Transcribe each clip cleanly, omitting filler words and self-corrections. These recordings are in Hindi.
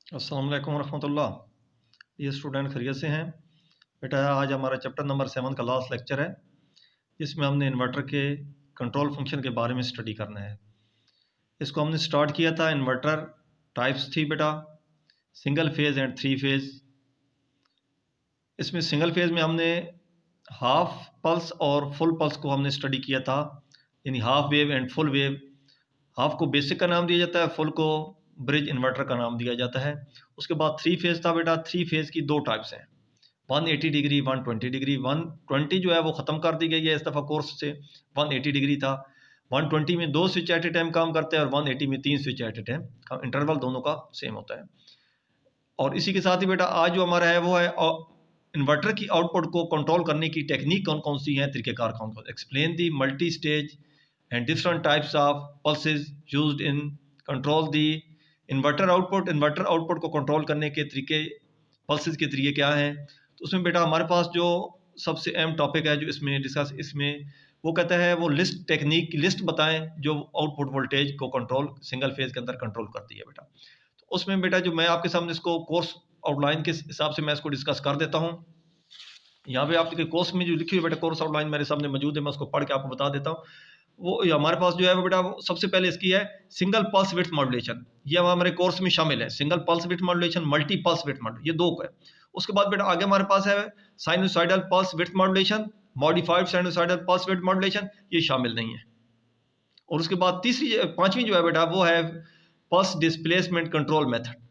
अस्सलाम वालेकुम रहमतुल्लाह। ये स्टूडेंट खैरियत से हैं? बेटा आज हमारा चैप्टर नंबर 7 का लास्ट लेक्चर है, जिसमें हमने इन्वर्टर के कंट्रोल फंक्शन के बारे में स्टडी करना है। इसको हमने स्टार्ट किया था, इन्वर्टर टाइप्स थी बेटा, सिंगल फेज़ एंड 3 फेज़। इसमें सिंगल फेज़ में हमने हाफ पल्स और फुल पल्स को हमने स्टडी किया था, यानी half wave and full wave. Half को बेसिक का नाम दिया जाता है, फुल को ब्रिज इन्वर्टर का नाम दिया जाता है। उसके बाद 3 फेज़ था बेटा। 3 फेज़ की 2 टाइप्स हैं, 180 डिग्री 120 डिग्री। 120 जो है वो ख़त्म कर दी गई है इस दफ़ा कोर्स से, 180 डिग्री था। 120 में 2 स्विच एट ए टाइम काम करते हैं और 180 में 3 switch at a time, interval दोनों का सेम होता है। और इसी के साथ ही बेटा आज जो हमारा है वो है इन्वर्टर की आउटपुट को कंट्रोल करने की टेक्निक कौन कौन सी हैं, तरीक़ेकार कौन कौन। Explain the multi stage and different types of pulses used in control the inverter output. Inverter output को कंट्रोल करने के तरीके, पल्सेस के तरीके क्या हैं। तो उसमें बेटा हमारे पास जो सबसे अहम टॉपिक है जो इसमें डिस्कस, इसमें वो कहता है वो लिस्ट टेक्निक की लिस्ट बताएं जो आउटपुट वोल्टेज को कंट्रोल सिंगल फेज के अंदर कंट्रोल करती है बेटा। तो उसमें बेटा जो मैं आपके सामने इसको कोर्स आउटलाइन के हिसाब से मैं इसको डिस्कस कर देता हूँ। यहाँ पे आपके कोर्स में जो लिखी हुई बेटा कोर्स आउटलाइन मेरे सामने मौजूद है, मैं उसको पढ़ के आपको बता देता हूँ। वो हमारे पास जो है वो बेटा सबसे पहले इसकी है सिंगल पल्स विड्थ मॉड्यूलेशन। ये हमारे कोर्स में शामिल है, single pulse width modulation, multi pulse width modulation, ये दो है। उसके बाद बेटा आगे हमारे पास है sinusoidal pulse width modulation, modified sinusoidal pulse width modulation, ये शामिल नहीं है। और उसके बाद पांचवी जो है बेटा वो है pulse displacement control method.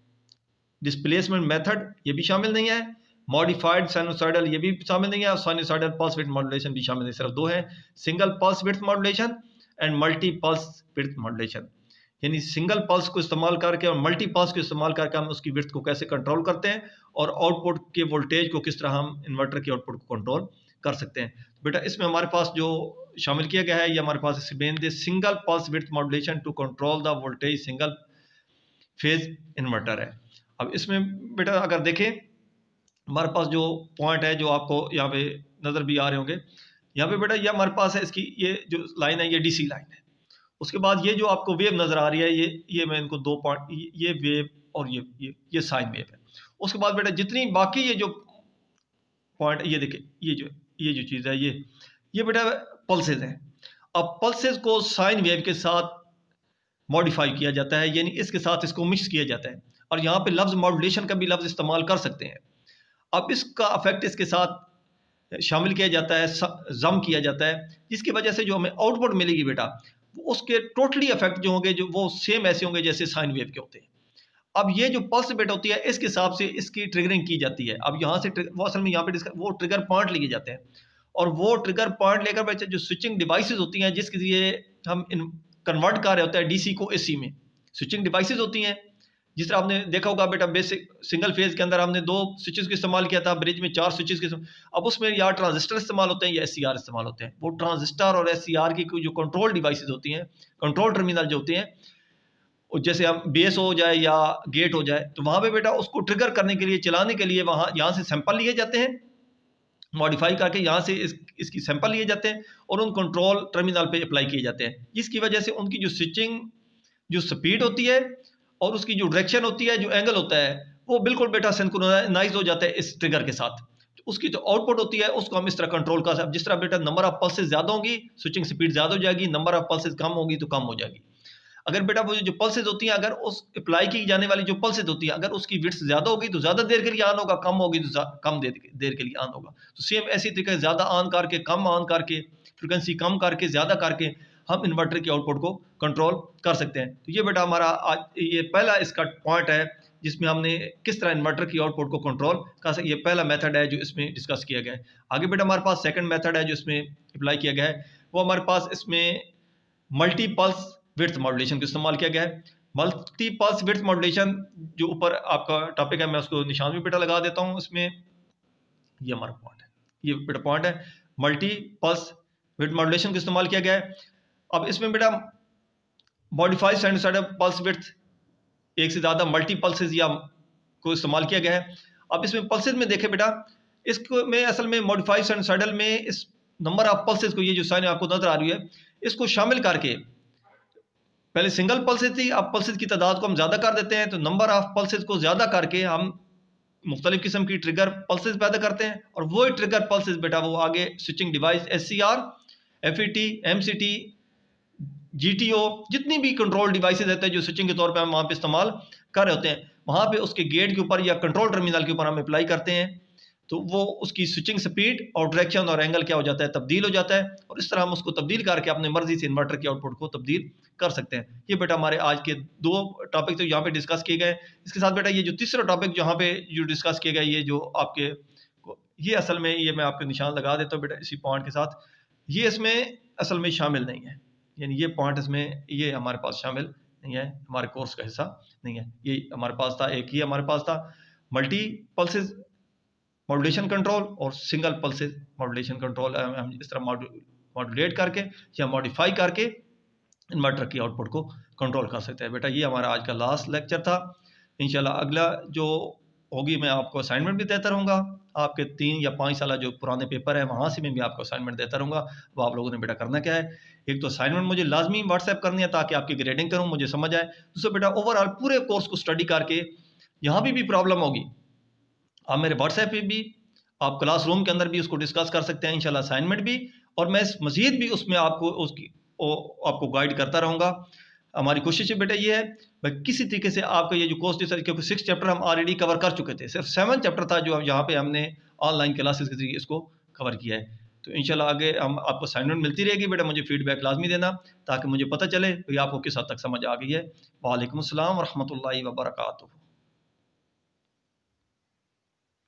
Displacement method ये भी शामिल नहीं है, मॉडिफाइड साइनोसाइडल ये भी शामिल नहीं है, और साइनोसाइडल पल्स विड्थ मॉड्यूलेशन भी शामिल नहीं। सिर्फ दो है, single pulse width modulation and multi pulse width modulation. यानी सिंगल पल्स को इस्तेमाल करके और मल्टी पल्स को इस्तेमाल करके हम उसकी विड्थ को कैसे कंट्रोल करते हैं और आउटपुट के वोल्टेज को किस तरह हम इन्वर्टर के आउटपुट को कंट्रोल कर सकते हैं। बेटा इसमें हमारे पास जो शामिल किया गया है ये हमारे पास single pulse width modulation to control the voltage single phase inverter है। अब इसमें बेटा अगर देखें हमारे पास जो पॉइंट है जो आपको यहाँ पे नज़र भी आ रहे होंगे, यहाँ पे बेटा ये हमारे पास है, इसकी ये जो लाइन है ये डीसी लाइन है। उसके बाद ये जो आपको वेव नज़र आ रही है ये मैं इनको दो पॉइंट, ये वेव और ये साइन वेव है। उसके बाद बेटा जितनी बाकी ये जो पॉइंट ये देखें, ये जो चीज़ है ये बेटा पल्सेज है। अब पल्सेज को साइन वेव के साथ मॉडिफाई किया जाता है, यानी इसके साथ इसको मिक्स किया जाता है, और यहाँ पे लफ्ज़ मॉड्यूलेशन का भी लफ्ज़ इस्तेमाल कर सकते हैं। अब इसका अफेक्ट इसके साथ शामिल किया जाता है, जम किया जाता है, जिसकी वजह से जो हमें आउटपुट मिलेगी बेटा उसके टोटली इफेक्ट जो होंगे जो वो सेम ऐसे होंगे जैसे साइन वेव के होते हैं। अब ये जो पल्स बेट होती है इसके हिसाब से इसकी ट्रिगरिंग की जाती है। अब यहाँ से वो असल में यहाँ पे वो ट्रिगर पॉइंट लिए जाते हैं, और वो ट्रिगर पॉइंट लेकर बच्चे जो स्विचिंग डिवाइसेस होती हैं जिसके लिए हम कन्वर्ट कर रहे होते हैं डीसी को एसी में, स्विचिंग डिवाइसेस होती हैं। जिस तरह आपने देखा होगा बेटा बेसिक सिंगल फेज के अंदर हमने 2 स्विचेस का इस्तेमाल किया था, ब्रिज में 4 स्विचेस के। अब उसमें या ट्रांजिस्टर इस्तेमाल होते हैं या एससीआर इस्तेमाल होते हैं। वो ट्रांजिस्टर और एससीआर की जो कंट्रोल डिवाइसेस होती हैं, कंट्रोल टर्मिनल जो होते हैं, जैसे हम बेस हो जाए या गेट हो जाए, तो वहाँ पे बेटा उसको ट्रिगर करने के लिए, चलाने के लिए वहाँ यहाँ से सैंपल लिए जाते हैं, मॉडिफाई करके यहाँ से इसकी सैंपल लिए जाते हैं और उन कंट्रोल टर्मिनल पे अप्लाई किए जाते हैं। इसकी वजह से उनकी जो स्विचिंग जो स्पीड होती है और उसकी जो डायरेक्शन होती है, जो एंगल होता है, वो बिल्कुल बेटा सिंक्रोनाइज हो जाता है इस ट्रिगर के साथ। उसकी जो आउटपुट होती है उसको हम इस तरह कंट्रोल कर सकते हैं। जिस तरह बेटा नंबर ऑफ पल्सेस ज़्यादा होंगी स्विचिंग स्पीड ज़्यादा हो जाएगी, नंबर ऑफ पल्सेस कम होगी तो कम हो जाएगी। अगर बेटा वो जो पल्सेस होती हैं, अगर उस अप्लाई की जाने वाली जो पल्सेस होती हैं, अगर उसकी विड्थ ज़्यादा होगी तो ज़्यादा देर के लिए ऑन होगा, कम होगी तो कम देर के लिए ऑन होगा। तो सेम ऐसी तरीके ज़्यादा ऑन करके, कम ऑन करके, फ्रिक्वेंसी कम करके, ज़्यादा करके हम इन्वर्टर के आउटपुट को कंट्रोल कर सकते हैं। तो ये बेटा हमारा आज ये पहला इसका पॉइंट है जिसमें हमने किस तरह इन्वर्टर की आउटपुट को कंट्रोल कर सकते। ये पहला मेथड है जो इसमें डिस्कस किया गया है। आगे बेटा हमारे पास सेकंड मेथड है जो इसमें अप्लाई किया गया है, वो हमारे पास इसमें मल्टी पल्स विड्थ मॉड्यूलेशन का इस्तेमाल किया गया है। मल्टी पल्स विड्थ मॉड्यूलेशन जो ऊपर आपका टॉपिक है, मैं उसको निशान भी बेटा लगा देता हूँ। इसमें ये हमारा पॉइंट है, ये बेटा पॉइंट है, मल्टी पल्स विड्थ मॉड्यूलेशन का इस्तेमाल किया गया है। अब इसमें बेटा मॉडिफाइड साइनोसाइडल पल्स विड्थ, एक से ज़्यादा मल्टी पल्सेस या को इस्तेमाल किया गया है। अब इसमें पल्सेस में देखें बेटा, इसको में असल में मॉडिफाइड साइनोसाइडल में इस नंबर ऑफ पल्सेस को, ये जो साइन आपको नजर आ रही है, इसको शामिल करके पहले सिंगल पल्सेस थी, अब पल्सेस की तादाद को हम ज़्यादा कर देते हैं, तो नंबर ऑफ पल्सेस को ज़्यादा करके हम मुख्तलिफ किस्म की ट्रिगर पल्सेस पैदा करते हैं, और वही ट्रिगर पल्सेस बेटा वो आगे switching device SCR, FET, MCT, GTO, जितनी भी कंट्रोल डिवाइसेज रहते हैं जो स्विचिंग के तौर पे हम वहाँ पे इस्तेमाल कर रहे होते हैं, वहाँ पे उसके गेट के ऊपर या कंट्रोल टर्मिनल के ऊपर हम अप्लाई करते हैं, तो वो उसकी स्विचिंग स्पीड और डायरेक्शन और एंगल क्या हो जाता है, तब्दील हो जाता है, और इस तरह हम उसको तब्दील करके अपनी मर्जी से इन्वर्टर के आउटपुट को तब्दील कर सकते हैं। ये बेटा हमारे आज के 2 टॉपिक तो यहाँ पे डिस्कस किए गए। इसके साथ बेटा ये जो तीसरा टॉपिक जहाँ पे जो डिस्कस किए गए, ये जो आपके ये असल में ये मैं आपके निशान लगा देता हूँ बेटा इसी पॉइंट के साथ, ये इसमें असल में शामिल नहीं है, यानी ये पॉइंट इसमें ये हमारे पास शामिल नहीं है, हमारे कोर्स का हिस्सा नहीं है। ये हमारे पास था, एक ही हमारे पास था मल्टी पल्सेस मॉड्यूलेशन कंट्रोल और सिंगल पल्सेस मॉड्यूलेशन कंट्रोल। हम इस तरह मॉड्यूलेट करके या मॉडिफाई करके इन्वर्टर की आउटपुट को कंट्रोल कर सकते हैं। बेटा ये हमारा आज का लास्ट लेक्चर था। इंशाल्लाह अगला जो होगी मैं आपको असाइनमेंट भी देता रहूँगा, आपके 3 या 5 साल जो पुराने पेपर हैं वहाँ से मैं भी आपको असाइनमेंट देता रहूँगा। वो आप लोगों ने बेटा करना क्या है, एक तो असाइनमेंट मुझे लाजमी व्हाट्सएप करनी है ताकि आपकी ग्रेडिंग करूँ, मुझे समझ आए। दूसरा बेटा ओवरऑल पूरे कोर्स को स्टडी करके यहाँ भी प्रॉब्लम होगी, आप मेरे व्हाट्सएप पे भी, आप क्लासरूम के अंदर भी उसको डिस्कस कर सकते हैं इंशाल्लाह, असाइनमेंट भी, और मैं मज़ीद भी उसमें आपको आपको गाइड करता रहूँगा। हमारी कोशिश बेटा ये है भाई किसी तरीके से आपका ये जो कोर्स क्योंकि 6 चैप्टर हम ऑलरेडी कवर कर चुके थे, सिर्फ 7 चैप्टर था जो यहाँ पे हमने ऑनलाइन क्लासेस के जरिए इसको कवर किया है। तो इंशाल्लाह आगे हम आपको असाइनमेंट मिलती रहेगी बेटा, मुझे फीडबैक लाजमी देना ताकि मुझे पता चले भाई आपको किस हद तक समझ आ गई है। वालेकुम अस्सलाम व रहमतुल्लाहि व बरकातुहू।